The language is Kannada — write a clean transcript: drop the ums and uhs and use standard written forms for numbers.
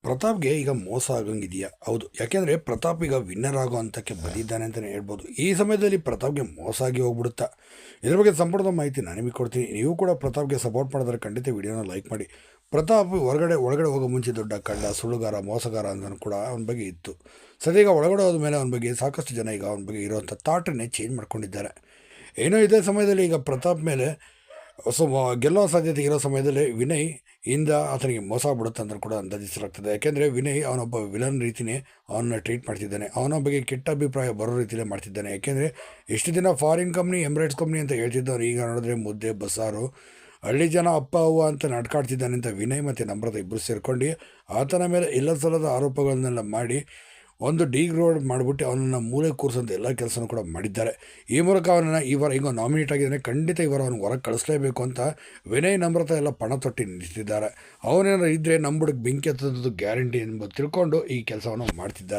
ಪ್ರತಾಪ್‌ಗೆ ಈಗ ಮೋಸ ಆಗಂಗಿದೆಯಾ? ಹೌದು. ಯಾಕೆಂದರೆ ಪ್ರತಾಪ್ ಈಗ ವಿನ್ನರ್ ಆಗೋ ಹಂತಕ್ಕೆ ಬಂದಿದ್ದಾನೆ ಅಂತಲೇ ಹೇಳ್ಬೋದು. ಈ ಸಮಯದಲ್ಲಿ ಪ್ರತಾಪ್‌ಗೆ ಮೋಸ ಆಗಿ ಹೋಗ್ಬಿಡುತ್ತಾ? ಇದ್ರ ಬಗ್ಗೆ ಸಂಪೂರ್ಣ ಮಾಹಿತಿ ನಾನು ನಿಮಗೆ ಕೊಡ್ತೀನಿ. ನೀವು ಕೂಡ ಪ್ರತಾಪ್‌ಗೆ ಸಪೋರ್ಟ್ ಮಾಡಿದ್ರೆ ಖಂಡಿತ ವಿಡಿಯೋನ ಲೈಕ್ ಮಾಡಿ. ಪ್ರತಾಪ್ ಒಳಗಡೆ ಹೋಗೋ ಮುಂಚೆ ದೊಡ್ಡ ಕಳ್ಳ, ಸುಳ್ಳುಗಾರ, ಮೋಸಗಾರ ಅಂತಲೂ ಕೂಡ ಅವನ ಬಗ್ಗೆ ಇತ್ತು. ಸದ್ಯ ಈಗ ಒಳಗಡೆ ಹೋದ್ಮೇಲೆ ಅವನ ಬಗ್ಗೆ ಸಾಕಷ್ಟು ಜನ ಈಗ ಅವನ ಬಗ್ಗೆ ಇರುವಂಥ ಥಾಟನ್ನೇ ಚೇಂಜ್ ಮಾಡ್ಕೊಂಡಿದ್ದಾರೆ. ಏನೋ ಇದೇ ಸಮಯದಲ್ಲಿ ಈಗ ಪ್ರತಾಪ್ ಮೇಲೆ ಗೆಲ್ಲೋ ಸಾಧ್ಯತೆ ಇರೋ ಸಮಯದಲ್ಲಿ ವಿನಯ್ ಇಂದ ಆತನಿಗೆ ಮೋಸ ಆಗ್ಬಿಡುತ್ತೆ ಅಂತ ಕೂಡ ಅಂದಾಜಿಸಲಾಗ್ತದೆ. ಯಾಕೆಂದರೆ ವಿನಯ್ ಅವನೊಬ್ಬ ವಿಲನ್ ರೀತಿಯೇ ಅವನ್ನ ಟ್ರೀಟ್ ಮಾಡ್ತಿದ್ದಾನೆ. ಅವನ ಬಗ್ಗೆ ಕೆಟ್ಟ ಅಭಿಪ್ರಾಯ ಬರೋ ರೀತಿಯಲ್ಲೇ ಮಾಡ್ತಿದ್ದಾನೆ. ಯಾಕೆಂದರೆ ಇಷ್ಟು ದಿನ ಫಾರಿನ್ ಕಂಪ್ನಿ, ಎಮಿರೇಟ್ಸ್ ಕಂಪ್ನಿ ಅಂತ ಹೇಳ್ತಿದ್ದವನು ಈಗ ನೋಡಿದ್ರೆ ಮುದ್ದೆ, ಬಸ್ಸಾರು, ಹಳ್ಳಿ ಜನ ಅಪ್ಪ ಅವ್ವ ಅಂತ ನಡ್ಕಾಡ್ತಿದ್ದಾನೆ ಅಂತ ವಿನಯ್ ಮತ್ತು ನಮ್ರತ ಇಬ್ಬರು ಸೇರ್ಕೊಂಡು ಆತನ ಮೇಲೆ ಇಲ್ಲ ಸಲ್ಲದ ಆರೋಪಗಳನ್ನೆಲ್ಲ ಮಾಡಿ ಒಂದು ರೋಡ್ ಮಾಡಿಬಿಟ್ಟು ಅವನನ್ನು ಮೂಲೆ ಕೂರಿಸೋಂಥ ಎಲ್ಲ ಕೆಲಸನೂ ಕೂಡ ಮಾಡಿದ್ದಾರೆ. ಈ ಮೂಲಕ ಅವನನ್ನು ಈ ವಾರ ಈಗ ನಾಮಿನೇಟ್ ಆಗಿದ್ದಾನೆ. ಖಂಡಿತ ಈ ವಾರ ಅವನು ಹೊರಗೆ ಕಳಿಸ್ಲೇಬೇಕು ಅಂತ ವಿನಯ್ ನಮ್ರತ ಎಲ್ಲ ಪಣ ತೊಟ್ಟಿ ನಿಂತಿದ್ದಾರೆ. ಅವನೇನಾದ್ರು ಇದ್ದರೆ ನಮ್ಮ ಬುಡಕ್ಕೆ ಬೆಂಕಿ ಹತ್ತೋದು ಗ್ಯಾರಂಟಿ ಎಂಬುದು ತಿಳ್ಕೊಂಡು ಈ ಕೆಲಸವನ್ನು ಮಾಡ್ತಿದ್ದಾರೆ.